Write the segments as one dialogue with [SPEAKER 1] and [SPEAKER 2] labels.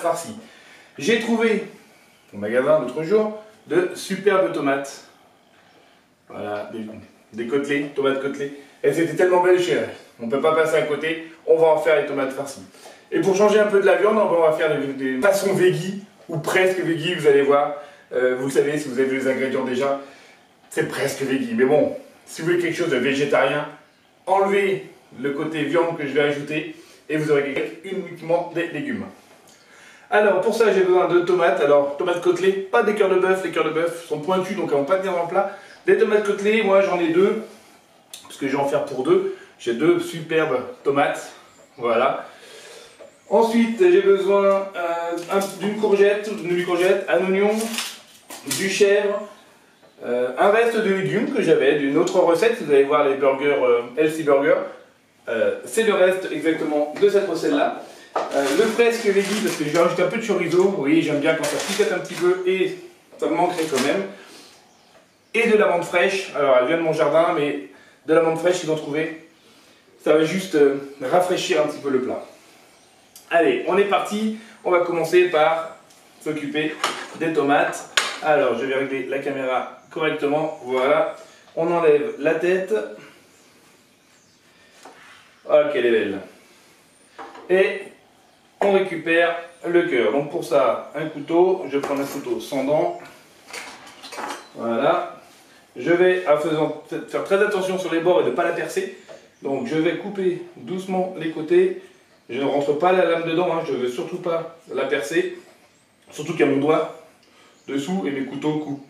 [SPEAKER 1] farcies. J'ai trouvé au magasin l'autre jour de superbes tomates. Voilà, des côtelets, tomates côtelets. Elles étaient tellement belles chez elles. On ne peut pas passer à côté, on va en faire les tomates farcies. Et pour changer un peu de la viande, on va faire des façons veggie, ou presque veggie, vous allez voir. Vous le savez, si vous avez vu les ingrédients déjà, c'est presque veggie. Mais bon, si vous voulez quelque chose de végétarien, enlevez le côté viande que je vais ajouter et vous aurez uniquement des légumes. Alors pour ça j'ai besoin de tomates, alors tomates côtelées, pas des cœurs de bœuf, les cœurs de bœuf sont pointus donc elles ne vont pas tenir dans le plat. Des tomates côtelées, moi j'en ai deux, parce que je vais en faire pour deux. J'ai deux superbes tomates, voilà. Ensuite j'ai besoin d'une courgette, un oignon, du chèvre, un reste de légumes que j'avais d'une autre recette, vous allez voir les burgers Healthy Burger. C'est le reste exactement de cette recette là. Le presque veggie parce que je vais rajouter un peu de chorizo, oui j'aime bien quand ça picote un petit peu et ça me manquerait quand même. Et de l'amande fraîche, alors elle vient de mon jardin mais de l'amande fraîche qu'ils ont trouvé, ça va juste rafraîchir un petit peu le plat. Allez, on est parti, on va commencer par s'occuper des tomates. Alors je vais régler la caméra correctement, voilà, on enlève la tête. Oh, qu'elle est belle. Et on récupère le cœur. Donc pour ça, un couteau. Je prends un couteau sans dents. Voilà. Je vais, faire très attention sur les bords et de ne pas la percer. Donc je vais couper doucement les côtés. Je ne rentre pas la lame dedans. Hein. Je ne veux surtout pas la percer. Surtout qu'il y a mon doigt dessous et mes couteaux coupent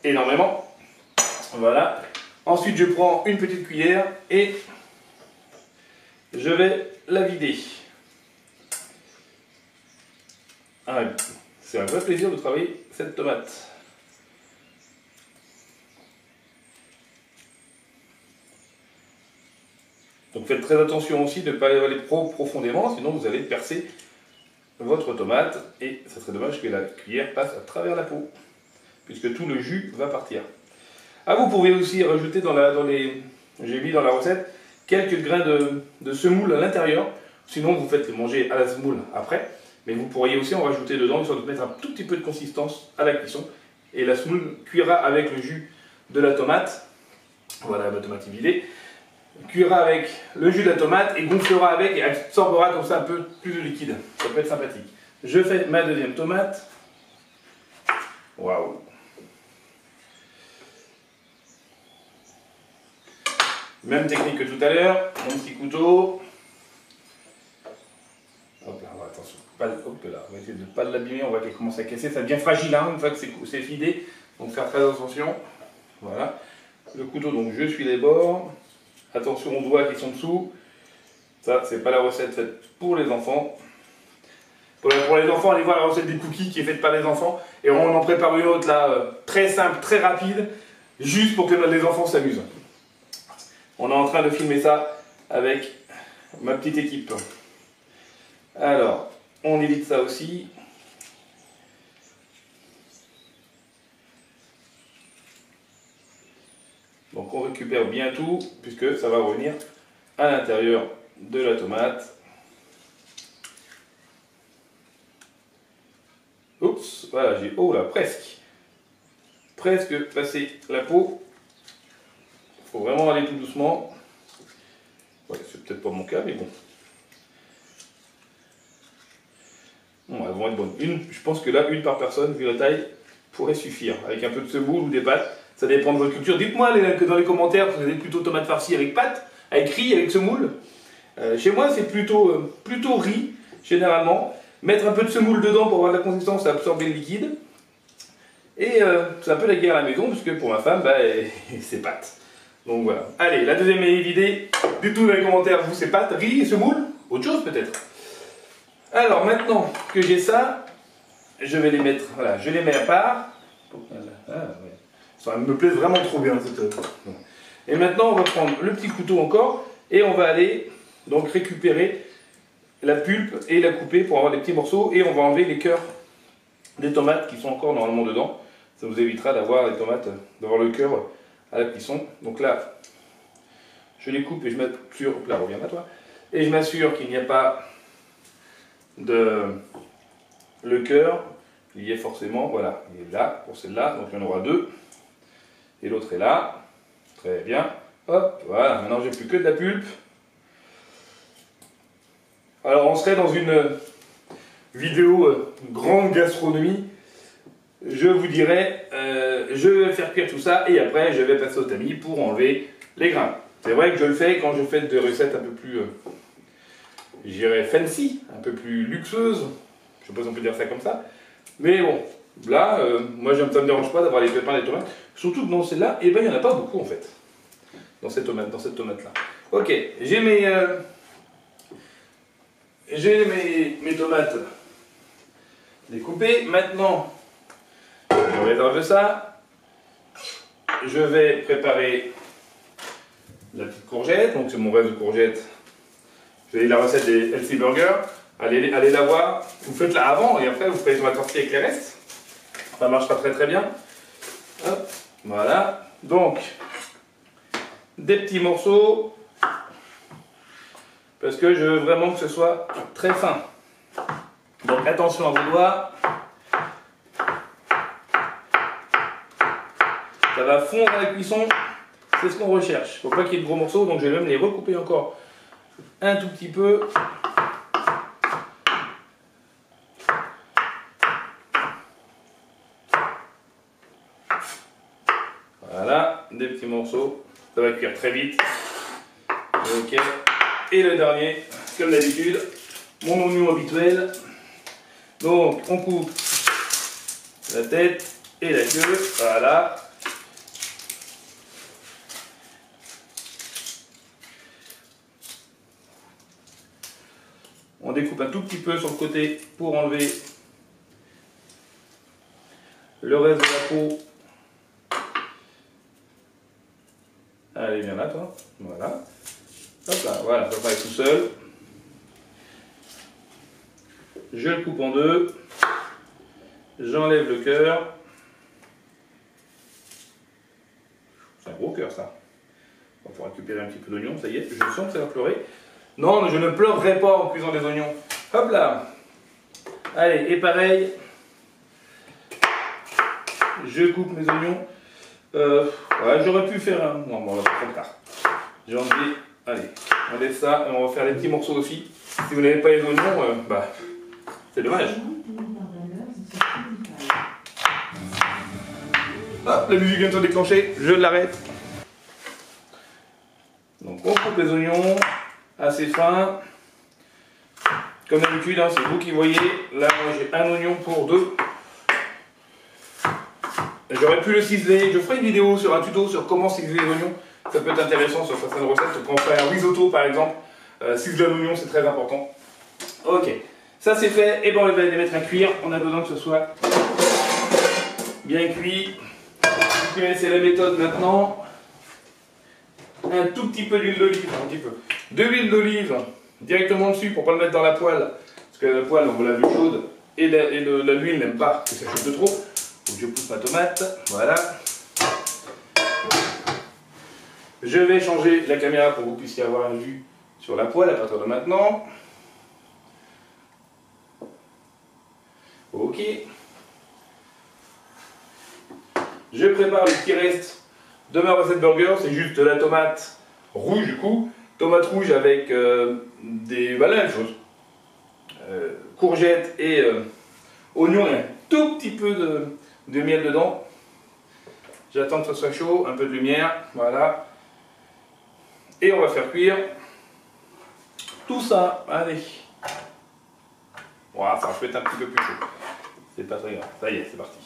[SPEAKER 1] énormément. Voilà. Ensuite, je prends une petite cuillère et je vais la vider. Ah, c'est un vrai plaisir de travailler cette tomate. Donc faites très attention aussi de ne pas aller trop profondément, sinon vous allez percer votre tomate et ça serait dommage que la cuillère passe à travers la peau, puisque tout le jus va partir. Ah, vous pouvez aussi rajouter j'ai mis dans la recette, quelques grains de semoule à l'intérieur. Sinon, vous faites le manger à la semoule après. Mais vous pourriez aussi en rajouter dedans, histoire de mettre un tout petit peu de consistance à la cuisson. Et la semoule cuira avec le jus de la tomate. Voilà, la tomate vidée. Cuira avec le jus de la tomate et gonflera avec et absorbera comme ça un peu plus de liquide. Ça peut être sympathique. Je fais ma deuxième tomate. Waouh! Même technique que tout à l'heure, mon petit couteau. Hop là, attention, hop là, on va essayer de ne pas l'abîmer, on voit qu'elle commence à casser, ça devient fragile hein, une fois que c'est vidé, donc faire très attention. Voilà, le couteau, donc je suis les bords, attention aux doigts qui sont dessous. Ça, c'est pas la recette faite pour les enfants. Pour les enfants, allez voir la recette des cookies qui est faite par les enfants, et on en prépare une autre là, très simple, très rapide, juste pour que les enfants s'amusent. On est en train de filmer ça avec ma petite équipe. Alors, on évite ça aussi. Donc on récupère bien tout, puisque ça va revenir à l'intérieur de la tomate. Oups, voilà, j'ai... Oh là, presque. Presque passé la peau. Il faut vraiment aller tout doucement. Ouais, c'est peut-être pas mon cas, mais bon. Bon, elles vont être bonnes. Je pense que là, une par personne, vu la taille, pourrait suffire. Avec un peu de semoule ou des pâtes. Ça dépend de votre culture. Dites-moi dans les commentaires, vous avez plutôt tomate farcie avec pâtes, avec riz, avec semoule. Chez moi, c'est plutôt riz, généralement. Mettre un peu de semoule dedans pour avoir de la consistance et absorber le liquide. Et c'est un peu la guerre à la maison, puisque pour ma femme, bah, c'est pâtes. Donc voilà. Allez, la deuxième est vidée. Dites-nous dans les commentaires, vous, c'est pâtes, riz, semoule, autre chose peut-être. Alors maintenant que j'ai ça, je vais les mettre, voilà, je les mets à part. Ah, ouais. Ça me plaît vraiment trop bien cette... Et maintenant on va prendre le petit couteau encore et on va aller donc récupérer la pulpe et la couper pour avoir des petits morceaux et on va enlever les cœurs des tomates qui sont encore normalement dedans. Ça vous évitera d'avoir les tomates, d'avoir le cœur à la cuisson. Donc là, je les coupe et je m'assure, hop là, reviens à toi, et je m'assure qu'il n'y a pas de le cœur, il y est forcément, voilà, il est là pour celle-là, donc il y en aura deux. Et l'autre est là. Très bien. Hop, voilà, maintenant j'ai plus que de la pulpe. Alors on serait dans une vidéo grande gastronomie. Je vous dirais, je vais faire cuire tout ça et après je vais passer au tamis pour enlever les grains. C'est vrai que je le fais quand je fais des recettes un peu plus, je dirais fancy, un peu plus luxueuses. Je sais pas si on peut dire ça comme ça. Mais bon, là, moi ça me dérange pas d'avoir les pépins des tomates. Surtout que dans celle-là, eh ben, il n'y en a pas beaucoup en fait. Dans cette tomate-là. Ok, j'ai mes tomates découpées. Maintenant, je réserve ça. Je vais préparer la petite courgette. Donc c'est mon reste de courgette. Je vais lire la recette des Healthy Burgers. Allez la voir. Vous faites-la avant et après vous ferez les tomates tortillées avec les restes. Ça marchera très très bien. Hop, voilà. Donc, des petits morceaux. Parce que je veux vraiment que ce soit très fin. Donc attention à vos doigts. Ça va fondre à la cuisson. C'est ce qu'on recherche. Il ne faut pas qu'il y ait de gros morceaux. Donc je vais même les recouper encore un tout petit peu. Voilà, des petits morceaux. Ça va cuire très vite. Ok. Et le dernier, comme d'habitude, mon oignon habituel. Donc on coupe la tête et la queue. Voilà. On découpe un tout petit peu sur le côté pour enlever le reste de la peau. Allez, viens là, toi. Voilà. Hop là, voilà, ça va aller tout seul. Je le coupe en deux. J'enlève le cœur. C'est un gros cœur, ça. On va pouvoir récupérer un petit peu d'oignon, ça y est, je sens que ça va pleurer. Non, je ne pleurerai pas en cuisant des oignons. Hop là. Allez, et pareil. Je coupe mes oignons. Ouais, j'aurais pu faire un... Non, bon, on va faire trop tard. J'ai enlevé... Allez, on laisse ça et on va faire les petits morceaux aussi. Si vous n'avez pas les oignons, bah, c'est dommage. Hop, la musique vient de se déclencher, je l'arrête. Donc on coupe les oignons assez fins. Comme d'habitude, hein, c'est vous qui voyez. Là, moi j'ai un oignon pour deux. J'aurais pu le ciseler. Je ferai une vidéo sur un tuto sur comment ciseler les oignons. Ça peut être intéressant sur certaines recettes. Quand on fait un risotto par exemple, ciseler un oignon c'est très important. Ok, ça c'est fait. Et ben on va les mettre à cuire. On a besoin que ce soit bien cuit. C'est la méthode maintenant. Un tout petit peu d'huile d'olive, un petit peu. De l'huile d'olive directement dessus pour ne pas le mettre dans la poêle. Parce que la poêle, on l'a vu chaude. Et l'huile n'aime pas que ça chauffe de trop. Donc je pousse ma tomate. Voilà. Je vais changer la caméra pour que vous puissiez avoir une vue sur la poêle à partir de maintenant. Ok. Je prépare le petit reste de ma recette burger. C'est juste de la tomate rouge du coup. Tomate rouge avec la même chose. Courgettes et oignons et un tout petit peu de miel dedans. J'attends que ça soit chaud, un peu de lumière, voilà. Et on va faire cuire tout ça. Allez. Voilà, ça va peut être un petit peu plus chaud. C'est pas très grave. Ça y est, c'est parti.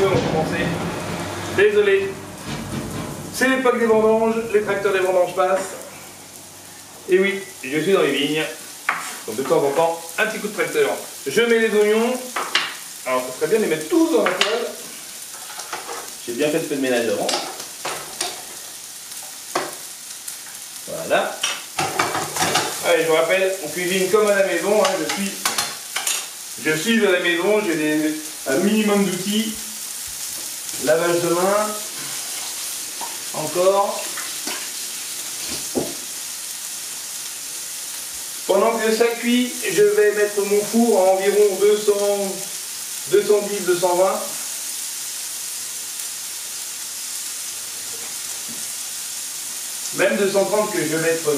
[SPEAKER 1] On va commencer. Désolé. C'est l'époque des vendanges, les tracteurs des vendanges passent. Et oui, je suis dans les vignes. Donc de temps en temps, un petit coup de tracteur. Je mets les oignons. Alors ça serait bien de les mettre tous dans la poêle. J'ai bien fait de faire le ménage avant. Voilà. Allez, je vous rappelle, on cuisine comme à la maison. Hein. Je suis à la maison, j'ai un minimum d'outils. Lavage de main. Encore. Pendant que ça cuit, je vais mettre mon four à environ 210, 220. Même 230 que je vais mettre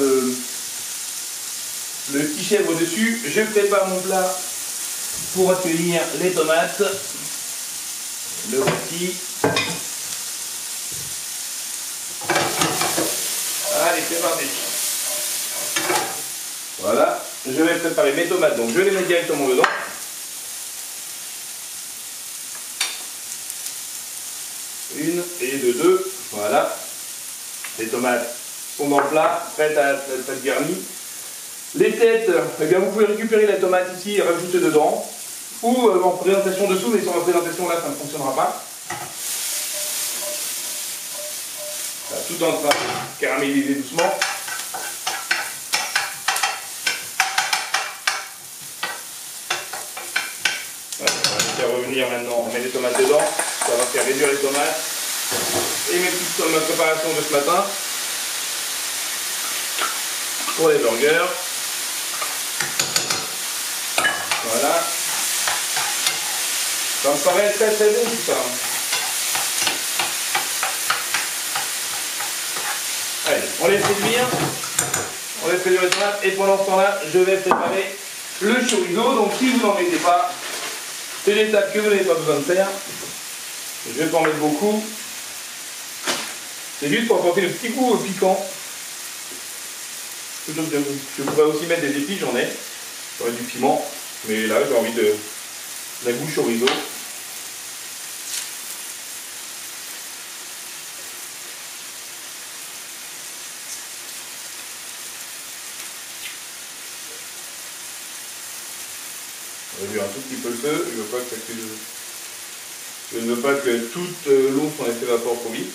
[SPEAKER 1] le petit chèvre au-dessus. Je prépare mon plat pour accueillir les tomates. Le voici. Allez, c'est parti. Voilà, je vais préparer mes tomates, donc je les mets directement dedans. Une et deux, voilà. Les tomates sont dans le plat, prêtes à être garnies. Les têtes, eh bien vous pouvez récupérer la tomate ici et rajouter dedans. Ou en présentation dessous, mais sans la présentation là, ça ne fonctionnera pas. Ça, tout en train de caraméliser doucement. Voilà, on va faire revenir maintenant, on met les tomates dedans. Ça va faire réduire les tomates. Et mes petites préparations de ce matin pour les burgers. Voilà. Ça me paraît très très bon tout ça. Allez, on laisse réduire. On laisse réduire les tomates. Et pendant ce temps-là, je vais préparer le chorizo. Donc si vous n'en mettez pas, c'est l'étape que vous n'avez pas besoin de faire. Je vais pas en mettre beaucoup. C'est juste pour apporter le petit goût piquant. Je pourrais aussi mettre des épices, j'en ai. J'aurais du piment. Mais là, j'ai envie de la goût chorizo. On réduit un tout petit peu le feu. Je ne veux pas que toute l'eau s'évapore trop vite.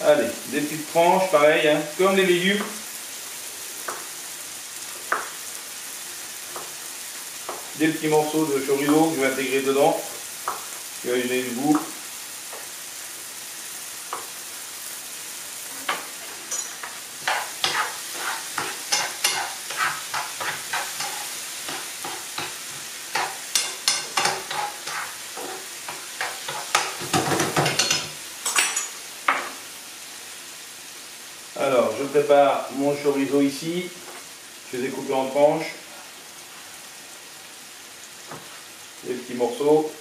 [SPEAKER 1] Allez, des petites tranches, pareil, hein, comme les légumes. Des petits morceaux de chorizo que je vais intégrer dedans, qui va lui donner du goût. Alors, je prépare mon chorizo ici. Je les ai coupés en tranches. Des petits morceaux.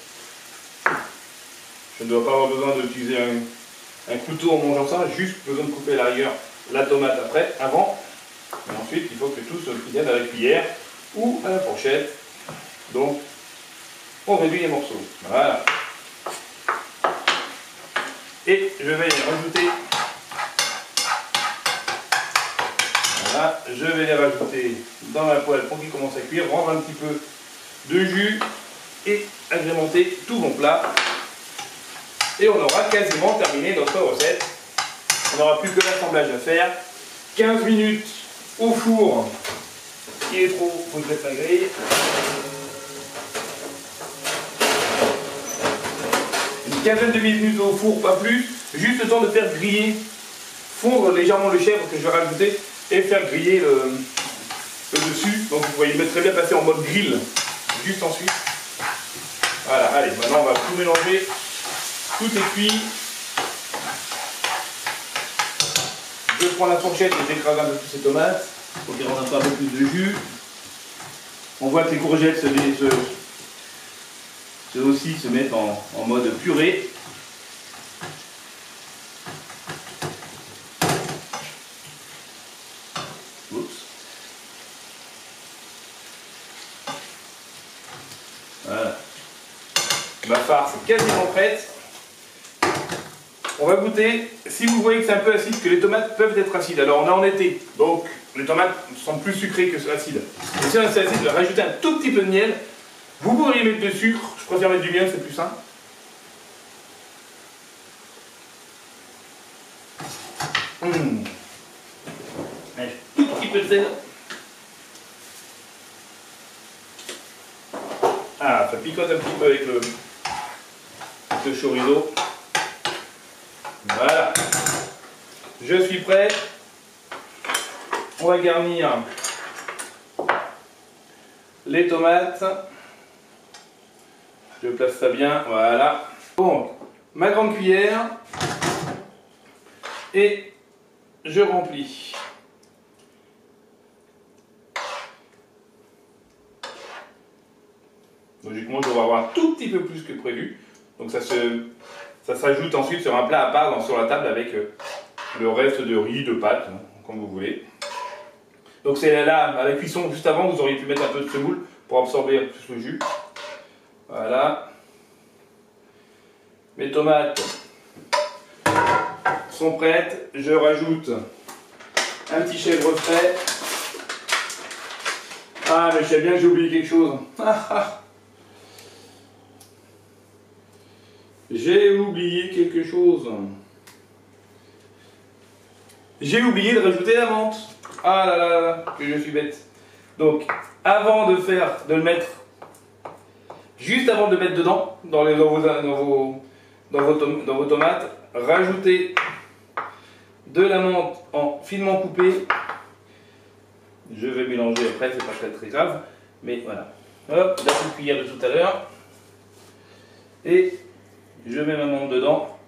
[SPEAKER 1] Je ne dois pas avoir besoin d'utiliser un couteau en mangeant ça, juste besoin de couper à la rigueur la tomate après, avant. Et ensuite, il faut que tout se vienne à la cuillère ou à la fourchette. Donc, on réduit les morceaux. Voilà. Et je vais les rajouter. Voilà, je vais les rajouter dans la poêle pour qu'ils commencent à cuire, rendre un petit peu de jus et agrémenter tout mon plat. Et on aura quasiment terminé notre recette. On n'aura plus que l'assemblage à faire. 15 minutes au four. Il est trop, faut que je mette la grille. Une quinzaine de minutes au four, pas plus. Juste le temps de faire griller, fondre légèrement le chèvre que je vais rajouter et faire griller le dessus. Donc vous voyez, me très bien passer en mode grill juste ensuite. Voilà, allez, maintenant on va tout mélanger. Tout est cuit. Je prends la fourchette et j'écrase un peu toutes ces tomates pour qu'elles rendent un peu plus de jus. On voit que les courgettes se mettent en mode purée. Oups. Voilà. Ma farce est quasiment prête. On va goûter. Si vous voyez que c'est un peu acide, que les tomates peuvent être acides. Alors on est en été, donc les tomates sont plus sucrées que acides. Et si c'est acide, rajoutez un tout petit peu de miel. Vous pourriez mettre de sucre. Je préfère mettre du miel, c'est plus simple. Un tout petit peu de sel. Ah, ça picote un petit peu avec le chorizo. Voilà. Je suis prêt. on va garnir les tomates. Je place ça bien, voilà. Bon, ma grande cuillère. Et je remplis. Logiquement, je devrais avoir un tout petit peu plus que prévu. Donc ça s'ajoute ensuite sur un plat à part sur la table avec le reste de riz, de pâtes, hein, comme vous voulez. Donc c'est là, à la cuisson juste avant, vous auriez pu mettre un peu de semoule pour absorber un peu plus le jus. Voilà. Mes tomates sont prêtes. Je rajoute un petit chèvre frais. Ah, mais je sais bien que j'ai oublié quelque chose. J'ai oublié quelque chose. J'ai oublié de rajouter la menthe. Ah là là là, que je suis bête. Donc, avant de le mettre, juste avant de le mettre dedans, dans vos tomates, rajoutez de la menthe en finement coupé. Je vais mélanger après, c'est pas très grave, mais voilà. Hop, la petite cuillère de tout à l'heure. Et je mets ma menthe dedans.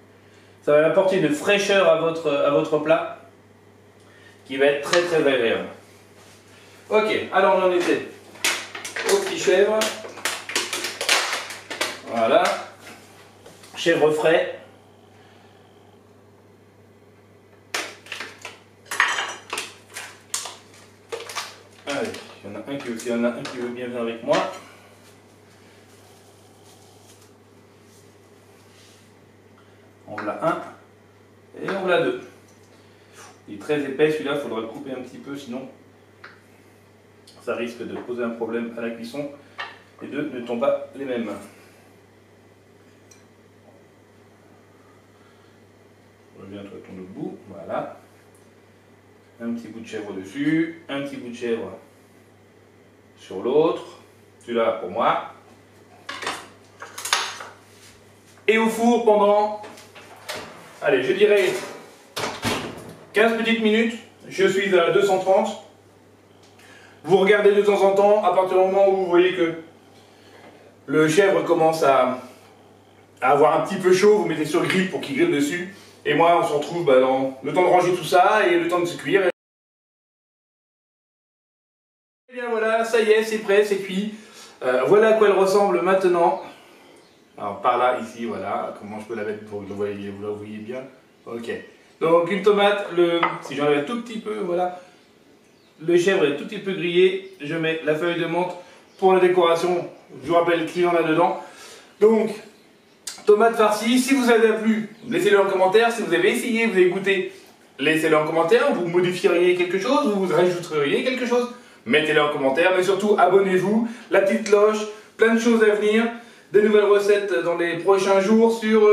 [SPEAKER 1] Ça va apporter une fraîcheur à votre plat qui va être très très agréable. Ok, alors on en était au petit chèvre. Voilà. Chèvre frais. Allez, il y en a un qui veut bien venir avec moi. On l'a un et on l'a deux. Il est très épais celui-là, il faudra le couper un petit peu, sinon ça risque de poser un problème à la cuisson. Les deux ne sont pas les mêmes. Reviens-toi ton autre bout, voilà. Un petit bout de chèvre dessus, un petit bout de chèvre sur l'autre. Celui-là pour moi. Et au four pendant, allez, je dirais 15 petites minutes. Je suis à 230. Vous regardez de temps en temps, à partir du moment où vous voyez que le chèvre commence à avoir un petit peu chaud, vous mettez sur le grill pour qu'il grille dessus. Et moi, on se retrouve dans le temps de ranger tout ça et le temps de se cuire. Et bien voilà, ça y est, c'est prêt, c'est cuit. Voilà à quoi elle ressemble maintenant. Alors par là, ici, voilà, comment je peux la mettre pour que vous la voyez bien. Ok. Donc une tomate, si j'enlève un tout petit peu, voilà. Le chèvre est tout petit peu grillé. Je mets la feuille de menthe pour la décoration. Je vous rappelle qu'il y en a dedans. Donc, tomate farcie. Si vous avez plu, laissez-le en commentaire. Si vous avez essayé, vous avez goûté, laissez-le en commentaire. Vous modifieriez quelque chose ou vous rajouteriez quelque chose, mettez-le en commentaire. Mais surtout, abonnez-vous. La petite cloche, plein de choses à venir. Des nouvelles recettes dans les prochains jours sur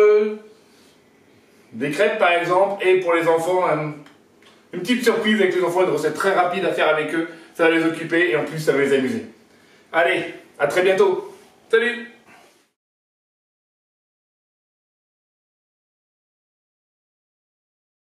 [SPEAKER 1] des crêpes par exemple. Et pour les enfants, une petite surprise avec les enfants, une recette très rapide à faire avec eux. Ça va les occuper et en plus ça va les amuser. Allez, à très bientôt. Salut!